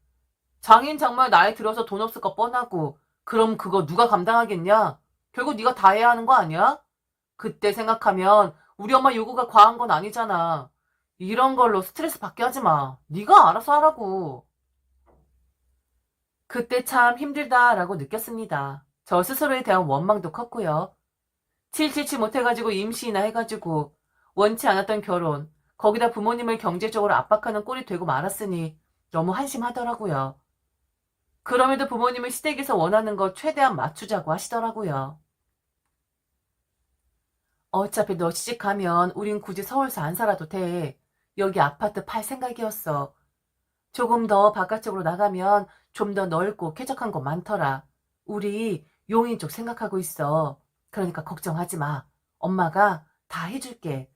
장인 장모야 나이 들어서 돈 없을 거 뻔하고 그럼 그거 누가 감당하겠냐? 결국 네가 다 해야 하는 거 아니야? 그때 생각하면 우리 엄마 요구가 과한 건 아니잖아. 이런 걸로 스트레스 받게 하지 마. 네가 알아서 하라고. 그때 참 힘들다라고 느꼈습니다. 저 스스로에 대한 원망도 컸고요. 칠칠치 못해가지고 임시나 해가지고 원치 않았던 결혼, 거기다 부모님을 경제적으로 압박하는 꼴이 되고 말았으니 너무 한심하더라고요. 그럼에도 부모님은 시댁에서 원하는 거 최대한 맞추자고 하시더라고요. 어차피 너 시집가면 우린 굳이 서울서 안 살아도 돼. 여기 아파트 팔 생각이었어. 조금 더 바깥쪽으로 나가면 좀 더 넓고 쾌적한 곳 많더라. 우리 용인 쪽 생각하고 있어. 그러니까 걱정하지 마. 엄마가 다 해줄게.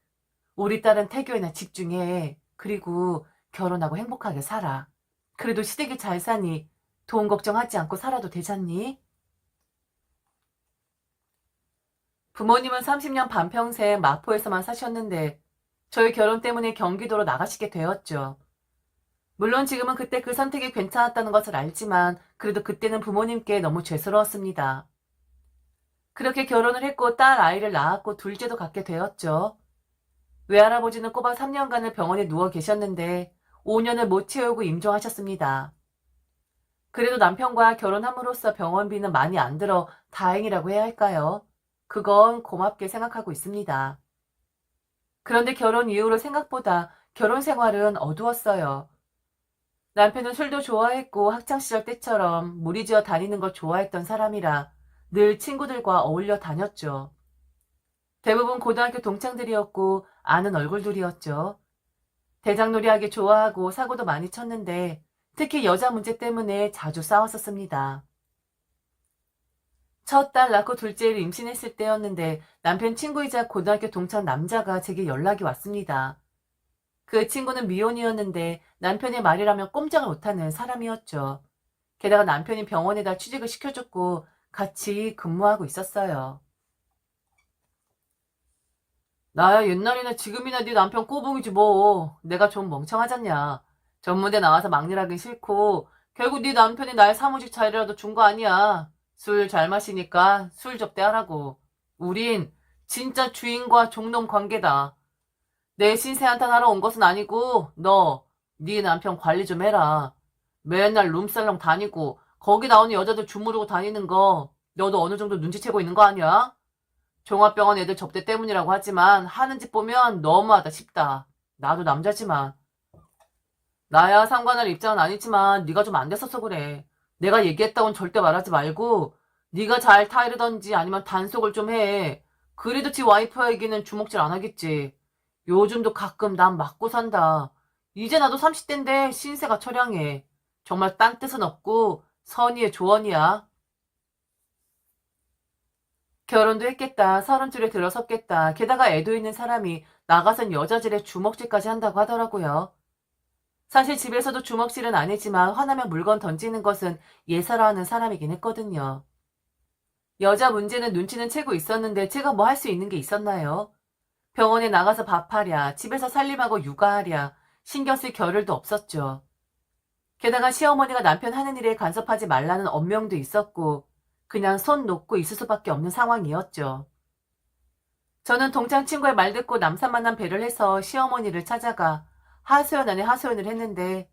우리 딸은 태교에나 집중해. 그리고 결혼하고 행복하게 살아. 그래도 시댁이 잘 사니 돈 걱정하지 않고 살아도 되잖니? 부모님은 30년 반평생 마포에서만 사셨는데 저희 결혼 때문에 경기도로 나가시게 되었죠. 물론 지금은 그때 그 선택이 괜찮았다는 것을 알지만 그래도 그때는 부모님께 너무 죄스러웠습니다. 그렇게 결혼을 했고 딸 아이를 낳았고 둘째도 갖게 되었죠. 외할아버지는 꼬박 3년간을 병원에 누워 계셨는데 5년을 못 채우고 임종하셨습니다. 그래도 남편과 결혼함으로써 병원비는 많이 안 들어 다행이라고 해야 할까요? 그건 고맙게 생각하고 있습니다. 그런데 결혼 이후로 생각보다 결혼 생활은 어두웠어요. 남편은 술도 좋아했고 학창시절 때처럼 무리지어 다니는 걸 좋아했던 사람이라 늘 친구들과 어울려 다녔죠. 대부분 고등학교 동창들이었고 아는 얼굴들이었죠. 대장놀이하기 좋아하고 사고도 많이 쳤는데 특히 여자 문제 때문에 자주 싸웠었습니다. 첫 딸 낳고 둘째를 임신했을 때였는데 남편 친구이자 고등학교 동창 남자가 제게 연락이 왔습니다. 그 친구는 미혼이었는데 남편의 말이라면 꼼짝을 못하는 사람이었죠. 게다가 남편이 병원에다 취직을 시켜줬고 같이 근무하고 있었어요. 나야 옛날이나 지금이나 네 남편 꼬붕이지 뭐. 내가 좀 멍청하잖냐. 전문대 나와서 막일하긴 싫고 결국 네 남편이 날 사무직 자리라도 준 거 아니야. 술 잘 마시니까 술 접대하라고. 우린 진짜 주인과 종놈 관계다. 내 신세 한탄하러 온 것은 아니고 너, 네 남편 관리 좀 해라. 맨날 룸살롱 다니고 거기 나오는 여자들 주무르고 다니는 거 너도 어느 정도 눈치채고 있는 거 아니야? 종합병원 애들 접대 때문이라고 하지만 하는 짓 보면 너무하다 싶다. 나도 남자지만. 나야 상관할 입장은 아니지만 네가 좀 안 됐어서 그래. 내가 얘기했다고는 절대 말하지 말고 네가 잘 타이르던지 아니면 단속을 좀 해. 그래도 지 와이프에게는 주먹질 안 하겠지. 요즘도 가끔 난 맞고 산다. 이제 나도 30대인데 신세가 처량해. 정말 딴 뜻은 없고 선의의 조언이야. 결혼도 했겠다. 서른줄에 들어섰겠다. 게다가 애도 있는 사람이 나가선 여자질에 주먹질까지 한다고 하더라고요. 사실 집에서도 주먹질은 아니지만 화나면 물건 던지는 것은 예사라는 사람이긴 했거든요. 여자 문제는 눈치는 채고 있었는데 제가 뭐 할 수 있는 게 있었나요? 병원에 나가서 밥하랴, 집에서 살림하고 육아하랴, 신경 쓸 겨를도 없었죠. 게다가 시어머니가 남편 하는 일에 간섭하지 말라는 엄명도 있었고 그냥 손 놓고 있을 수밖에 없는 상황이었죠. 저는 동창 친구의 말 듣고 남산 만남 배를 해서 시어머니를 찾아가 하소연 안에 하소연을 했는데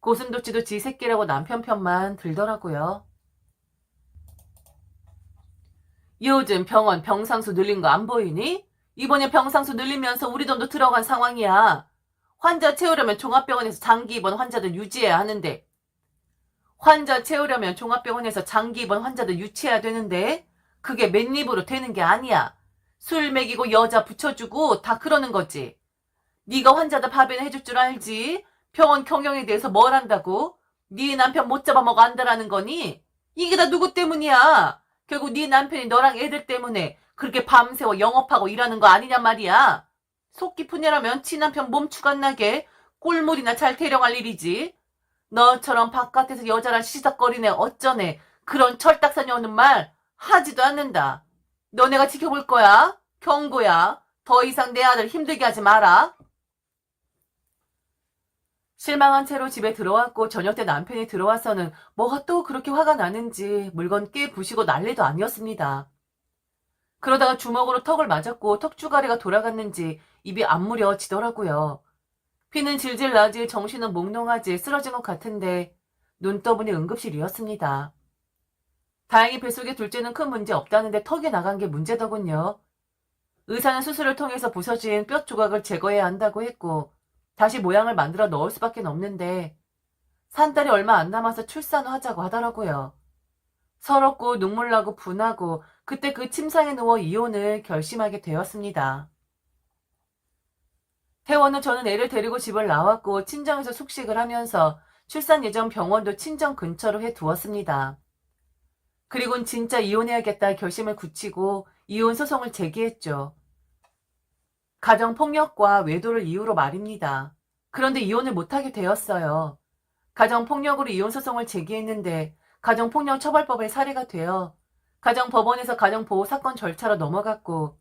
고슴도치도 지 새끼라고 남편 편만 들더라고요. 요즘 병원 병상수 늘린 거 안 보이니? 이번에 병상수 늘리면서 우리 돈도 들어간 상황이야. 환자 채우려면 종합병원에서 장기 입원 환자들 유지해야 하는데 환자 채우려면 종합병원에서 장기 입원 환자들 유치해야 되는데 그게 맨입으로 되는 게 아니야. 술 먹이고 여자 붙여주고 다 그러는 거지. 네가 환자들 밥이나 해줄 줄 알지? 병원 경영에 대해서 뭘 안다고? 네 남편 못 잡아먹어 안다라는 거니? 이게 다 누구 때문이야? 결국 네 남편이 너랑 애들 때문에 그렇게 밤새워 영업하고 일하는 거 아니냔 말이야. 속 깊은 애라면 지 남편 몸 추간나게 꼴물이나 잘 대령할 일이지. 너처럼 바깥에서 여자랑 시덕거리네 어쩌네 그런 철딱서니 오는 말 하지도 않는다. 너네가 지켜볼 거야. 경고야. 더 이상 내 아들 힘들게 하지 마라. 실망한 채로 집에 들어왔고 저녁 때 남편이 들어와서는 뭐가 또 그렇게 화가 나는지 물건 꽤 부시고 난리도 아니었습니다. 그러다가 주먹으로 턱을 맞았고 턱주가리가 돌아갔는지 입이 악물어지더라고요. 피는 질질 나지 정신은 몽롱하지 쓰러진 것 같은데 눈 떠보니 응급실이었습니다. 다행히 뱃속에 둘째는 큰 문제 없다는데 턱이 나간 게 문제더군요. 의사는 수술을 통해서 부서진 뼈 조각을 제거해야 한다고 했고 다시 모양을 만들어 넣을 수밖에 없는데 산 달이 얼마 안 남아서 출산하자고 하더라고요. 서럽고 눈물 나고 분하고 그때 그 침상에 누워 이혼을 결심하게 되었습니다. 퇴원 후 저는 애를 데리고 집을 나왔고 친정에서 숙식을 하면서 출산 예정 병원도 친정 근처로 해두었습니다. 그리고는 진짜 이혼해야겠다 결심을 굳히고 이혼 소송을 제기했죠. 가정폭력과 외도를 이유로 말입니다. 그런데 이혼을 못하게 되었어요. 가정폭력으로 이혼소송을 제기했는데 가정폭력처벌법에 살해가 되어 가정법원에서 가정보호사건 절차로 넘어갔고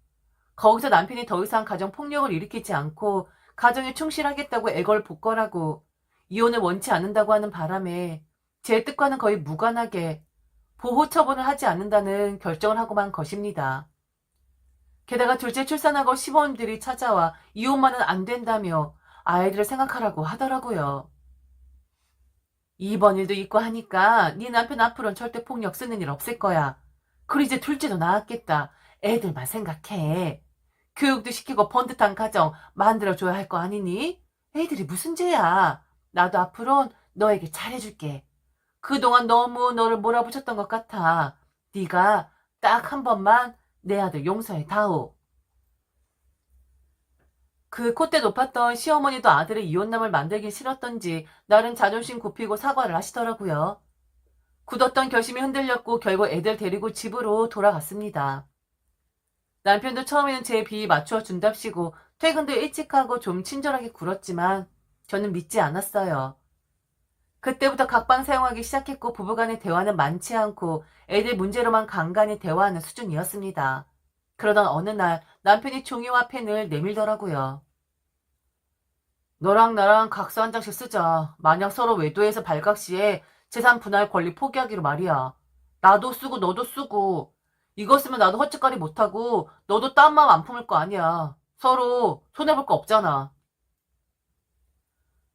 거기서 남편이 더 이상 가정폭력을 일으키지 않고 가정에 충실하겠다고 애걸복걸하고 이혼을 원치 않는다고 하는 바람에 제 뜻과는 거의 무관하게 보호처분을 하지 않는다는 결정을 하고 만 것입니다. 게다가 둘째 출산하고 시부모님들이 찾아와 이혼만은 안 된다며 아이들을 생각하라고 하더라고요. 이번 일도 있고 하니까 네 남편 앞으로는 절대 폭력 쓰는 일 없을 거야. 그리고 이제 둘째도 낳았겠다. 애들만 생각해. 교육도 시키고 번듯한 가정 만들어줘야 할 거 아니니? 애들이 무슨 죄야. 나도 앞으론 너에게 잘해줄게. 그동안 너무 너를 몰아붙였던 것 같아. 네가 딱 한 번만 내 아들 용서해 다오. 그 콧대 높았던 시어머니도 아들의 이혼남을 만들기 싫었던지 나름 자존심 굽히고 사과를 하시더라고요. 굳었던 결심이 흔들렸고 결국 애들 데리고 집으로 돌아갔습니다. 남편도 처음에는 제 비위 맞춰 준답시고 퇴근도 일찍 하고 좀 친절하게 굴었지만 저는 믿지 않았어요. 그때부터 각방 사용하기 시작했고 부부간의 대화는 많지 않고 애들 문제로만 간간히 대화하는 수준이었습니다. 그러던 어느 날 남편이 종이와 펜을 내밀더라고요. 너랑 나랑 각서 한 장씩 쓰자. 만약 서로 외도해서 발각 시에 재산 분할 권리 포기하기로 말이야. 나도 쓰고 너도 쓰고 이거 쓰면 나도 헛짓거리 못하고 너도 딴 마음 안 품을 거 아니야. 서로 손해볼 거 없잖아.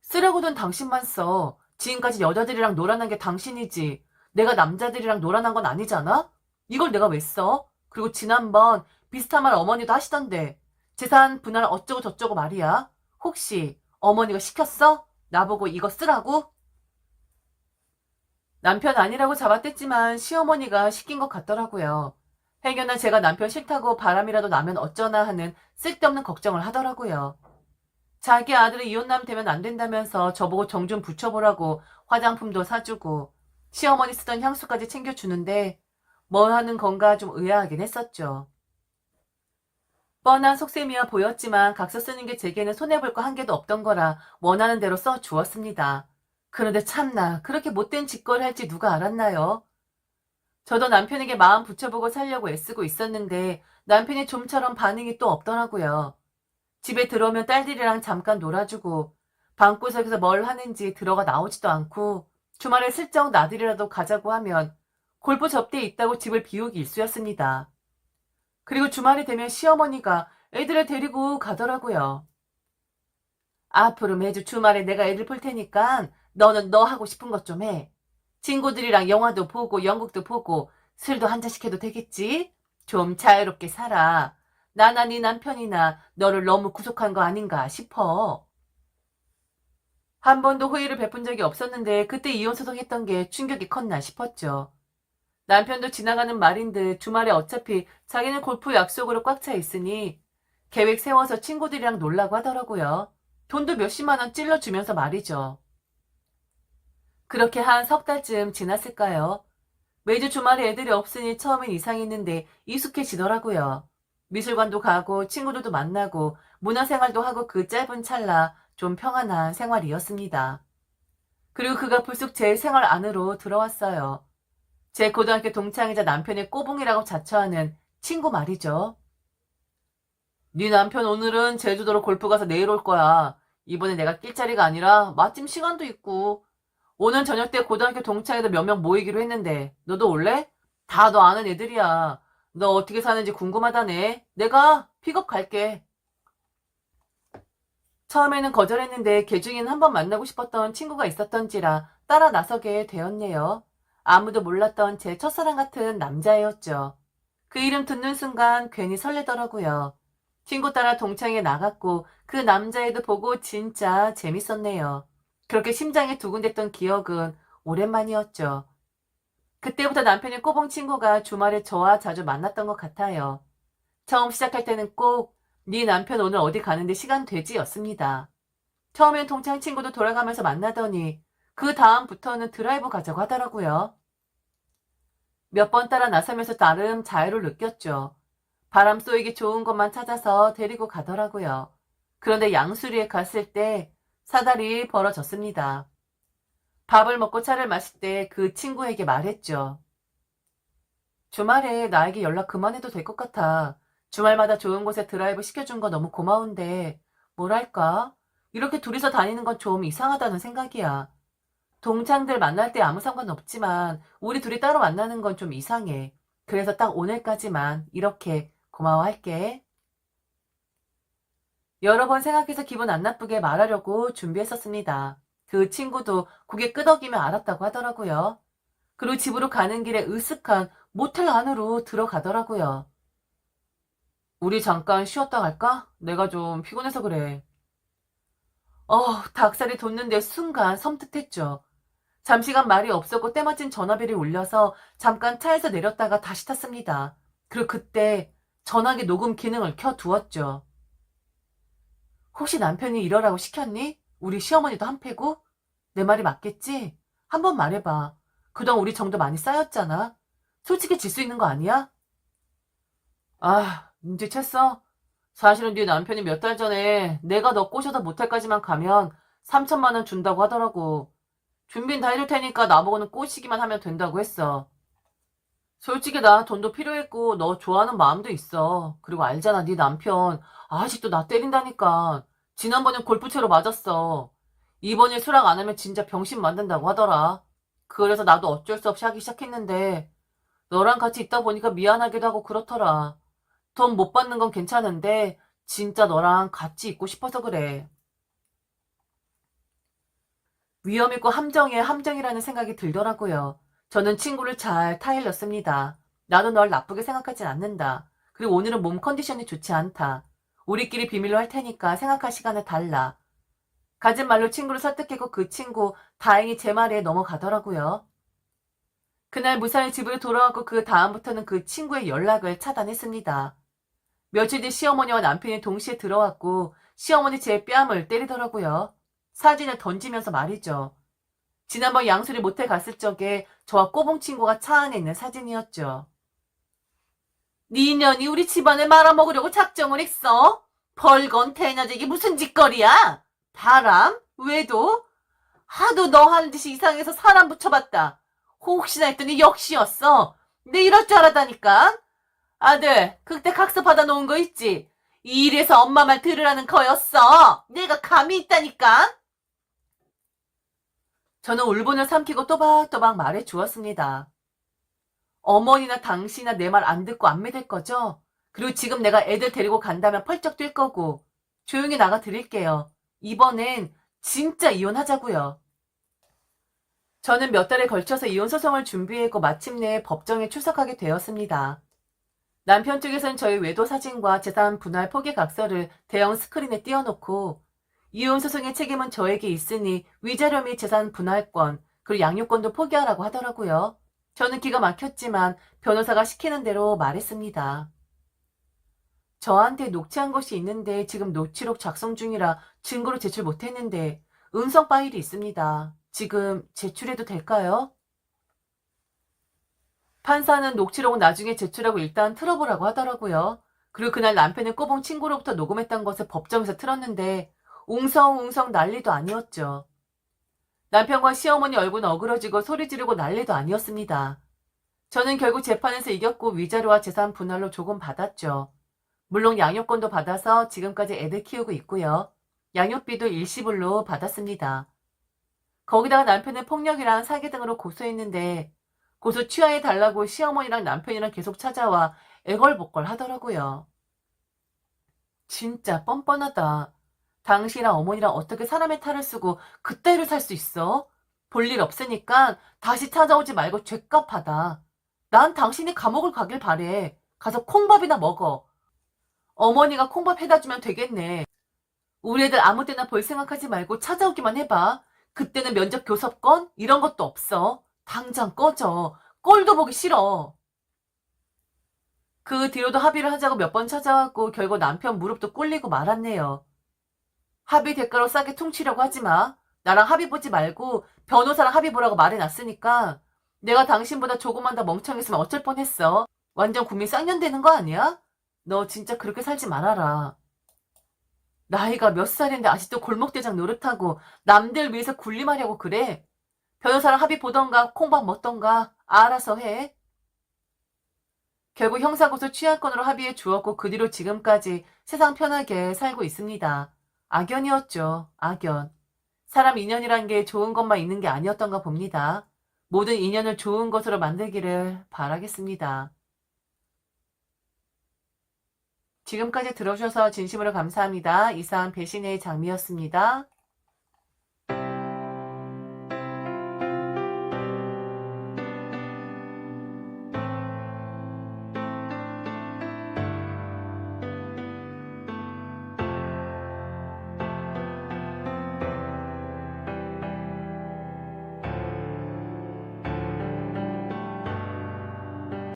쓰려고는 당신만 써. 지금까지 여자들이랑 놀아난 게 당신이지. 내가 남자들이랑 놀아난 건 아니잖아? 이걸 내가 왜 써? 그리고 지난번 비슷한 말 어머니도 하시던데. 재산 분할 어쩌고 저쩌고 말이야. 혹시 어머니가 시켰어? 나보고 이거 쓰라고? 남편 아니라고 잡아댔지만 시어머니가 시킨 것 같더라고요. 행여나 제가 남편 싫다고 바람이라도 나면 어쩌나 하는 쓸데없는 걱정을 하더라고요. 자기 아들이 이혼남 되면 안 된다면서 저보고 정 좀 붙여보라고 화장품도 사주고 시어머니 쓰던 향수까지 챙겨주는데 뭐 하는 건가 좀 의아하긴 했었죠. 뻔한 속셈이야 보였지만 각서 쓰는 게 제게는 손해볼 거 한 개도 없던 거라 원하는 대로 써주었습니다. 그런데 참나 그렇게 못된 짓거리 할지 누가 알았나요? 저도 남편에게 마음 붙여보고 살려고 애쓰고 있었는데 남편이 좀처럼 반응이 또 없더라고요. 집에 들어오면 딸들이랑 잠깐 놀아주고 방구석에서 뭘 하는지 들어가 나오지도 않고 주말에 슬쩍 나들이라도 가자고 하면 골프 접대에 있다고 집을 비우기 일쑤였습니다. 그리고 주말이 되면 시어머니가 애들을 데리고 가더라고요. 앞으로 매주 주말에 내가 애들 볼 테니까 너는 너 하고 싶은 것 좀 해. 친구들이랑 영화도 보고 연극도 보고 술도 한 잔씩 해도 되겠지? 좀 자유롭게 살아. 나나 네 남편이나 너를 너무 구속한 거 아닌가 싶어. 한 번도 호의를 베푼 적이 없었는데 그때 이혼 소송했던 게 충격이 컸나 싶었죠. 남편도 지나가는 말인 듯 주말에 어차피 자기는 골프 약속으로 꽉 차 있으니 계획 세워서 친구들이랑 놀라고 하더라고요. 돈도 몇십만 원 찔러주면서 말이죠. 그렇게 한 석 달쯤 지났을까요? 매주 주말에 애들이 없으니 처음엔 이상했는데 익숙해지더라고요. 미술관도 가고 친구들도 만나고 문화생활도 하고 그 짧은 찰나 좀 평안한 생활이었습니다. 그리고 그가 불쑥 제 생활 안으로 들어왔어요. 제 고등학교 동창이자 남편의 꼬붕이라고 자처하는 친구 말이죠. 네 남편 오늘은 제주도로 골프 가서 내일 올 거야. 이번에 내가 낄 자리가 아니라 마침 시간도 있고. 오늘 저녁 때 고등학교 동창회들 몇 명 모이기로 했는데 너도 올래? 다 너 아는 애들이야. 너 어떻게 사는지 궁금하다네. 내가 픽업 갈게. 처음에는 거절했는데 개중에는 한번 만나고 싶었던 친구가 있었던지라 따라 나서게 되었네요. 아무도 몰랐던 제 첫사랑 같은 남자애였죠. 그 이름 듣는 순간 괜히 설레더라고요. 친구 따라 동창회 나갔고 그 남자애도 보고 진짜 재밌었네요. 그렇게 심장이 두근댔던 기억은 오랜만이었죠. 그때부터 남편의 꼬봉 친구가 주말에 저와 자주 만났던 것 같아요. 처음 시작할 때는 꼭 네 남편 오늘 어디 가는데 시간 되지? 였습니다. 처음엔 동창 친구도 돌아가면서 만나더니 그 다음부터는 드라이브 가자고 하더라고요. 몇 번 따라 나서면서 나름 자유를 느꼈죠. 바람 쏘이기 좋은 것만 찾아서 데리고 가더라고요. 그런데 양수리에 갔을 때 사달이 벌어졌습니다. 밥을 먹고 차를 마실 때 그 친구에게 말했죠. 주말에 나에게 연락 그만해도 될 것 같아. 주말마다 좋은 곳에 드라이브 시켜준 거 너무 고마운데 뭐랄까? 이렇게 둘이서 다니는 건 좀 이상하다는 생각이야. 동창들 만날 때 아무 상관없지만 우리 둘이 따로 만나는 건 좀 이상해. 그래서 딱 오늘까지만 이렇게 고마워할게. 여러 번 생각해서 기분 안 나쁘게 말하려고 준비했었습니다. 그 친구도 고개 끄덕이며 알았다고 하더라고요. 그리고 집으로 가는 길에 으슥한 모텔 안으로 들어가더라고요. 우리 잠깐 쉬었다 갈까? 내가 좀 피곤해서 그래. 닭살이 돋는데 순간 섬뜩했죠. 잠시간 말이 없었고 때마침 전화벨이 울려서 잠깐 차에서 내렸다가 다시 탔습니다. 그리고 그때 전화기 녹음 기능을 켜두었죠. 혹시 남편이 이러라고 시켰니? 우리 시어머니도 한패고? 내 말이 맞겠지? 한번 말해봐. 그동안 우리 정도 많이 쌓였잖아. 솔직히 질 수 있는 거 아니야? 아, 눈치챘어? 사실은 네 남편이 몇 달 전에 내가 너 꼬셔서 모텔까지만 가면 3천만 원 준다고 하더라고. 준비는 다 해줄 테니까 나보고는 꼬시기만 하면 된다고 했어. 솔직히 나 돈도 필요했고 너 좋아하는 마음도 있어. 그리고 알잖아, 네 남편 아직도 나 때린다니까. 지난번엔 골프채로 맞았어. 이번에 수락 안 하면 진짜 병신 만든다고 하더라. 그래서 나도 어쩔 수 없이 하기 시작했는데 너랑 같이 있다 보니까 미안하기도 하고 그렇더라. 돈 못 받는 건 괜찮은데 진짜 너랑 같이 있고 싶어서 그래. 위험 있고 함정에 함정이라는 생각이 들더라고요. 저는 친구를 잘 타일렀습니다. 나도 널 나쁘게 생각하진 않는다. 그리고 오늘은 몸 컨디션이 좋지 않다. 우리끼리 비밀로 할 테니까 생각할 시간을 달라. 가진 말로 친구를 설득했고 그 친구 다행히 제 말에 넘어가더라고요. 그날 무사히 집으로 돌아왔고 그 다음부터는 그 친구의 연락을 차단했습니다. 며칠 뒤 시어머니와 남편이 동시에 들어왔고 시어머니 제 뺨을 때리더라고요. 사진을 던지면서 말이죠. 지난번 양수리 모텔 갔을 적에 저와 꼬봉 친구가 차 안에 있는 사진이었죠. 네 년이 우리 집안을 말아먹으려고 작정을 했어? 벌건 대낮에 이게 무슨 짓거리야? 바람? 외도? 하도 너 하는 짓이 이상해서 사람 붙여봤다. 혹시나 했더니 역시였어. 내 이럴 줄 알았다니까. 아들, 그때 각서 받아놓은 거 있지? 이래서 엄마 말 들으라는 거였어. 내가 감이 있다니까. 저는 울분을 삼키고 또박또박 말해 주었습니다. 어머니나 당신이나 내 말 안 듣고 안 믿을 거죠? 그리고 지금 내가 애들 데리고 간다면 펄쩍 뛸 거고 조용히 나가 드릴게요. 이번엔 진짜 이혼하자고요. 저는 몇 달에 걸쳐서 이혼소송을 준비했고 마침내 법정에 출석하게 되었습니다. 남편 쪽에선 저희 외도 사진과 재산 분할 포기 각서를 대형 스크린에 띄워놓고 이혼소송의 책임은 저에게 있으니 위자료 및 재산 분할권 그리고 양육권도 포기하라고 하더라고요. 저는 기가 막혔지만 변호사가 시키는 대로 말했습니다. 저한테 녹취한 것이 있는데 지금 녹취록 작성 중이라 증거로 제출 못했는데 음성 파일이 있습니다. 지금 제출해도 될까요? 판사는 녹취록은 나중에 제출하고 일단 틀어보라고 하더라고요. 그리고 그날 남편은 꼬봉 친구로부터 녹음했던 것을 법정에서 틀었는데 웅성웅성 난리도 아니었죠. 남편과 시어머니 얼굴은 어그러지고 소리 지르고 난리도 아니었습니다. 저는 결국 재판에서 이겼고 위자료와 재산 분할로 조금 받았죠. 물론 양육권도 받아서 지금까지 애들 키우고 있고요. 양육비도 일시불로 받았습니다. 거기다가 남편은 폭력이랑 사기 등으로 고소했는데 고소 취하해 달라고 시어머니랑 남편이랑 계속 찾아와 애걸복걸 하더라고요. 진짜 뻔뻔하다. 당신이랑 어머니랑 어떻게 사람의 탈을 쓰고 그따위로 살 수 있어? 볼 일 없으니까 다시 찾아오지 말고 죗값 받아. 난 당신이 감옥을 가길 바래. 가서 콩밥이나 먹어. 어머니가 콩밥 해다 주면 되겠네. 우리 애들 아무 때나 볼 생각하지 말고 찾아오기만 해봐. 그때는 면접 교섭권? 이런 것도 없어. 당장 꺼져. 꼴도 보기 싫어. 그 뒤로도 합의를 하자고 몇 번 찾아왔고 결국 남편 무릎도 꿇리고 말았네요. 합의 대가로 싸게 퉁치려고 하지 마. 나랑 합의 보지 말고 변호사랑 합의 보라고 말해놨으니까 내가 당신보다 조금만 더 멍청했으면 어쩔 뻔했어. 완전 국민 쌍년되는 거 아니야? 너 진짜 그렇게 살지 말아라. 나이가 몇 살인데 아직도 골목대장 노릇하고 남들 위해서 군림하려고 그래? 변호사랑 합의 보던가 콩밥 먹던가 알아서 해. 결국 형사고소 취하권으로 합의해 주었고 그 뒤로 지금까지 세상 편하게 살고 있습니다. 악연이었죠. 악연. 사람 인연이란 게 좋은 것만 있는 게 아니었던가 봅니다. 모든 인연을 좋은 것으로 만들기를 바라겠습니다. 지금까지 들어주셔서 진심으로 감사합니다. 이상 배신의 장미였습니다.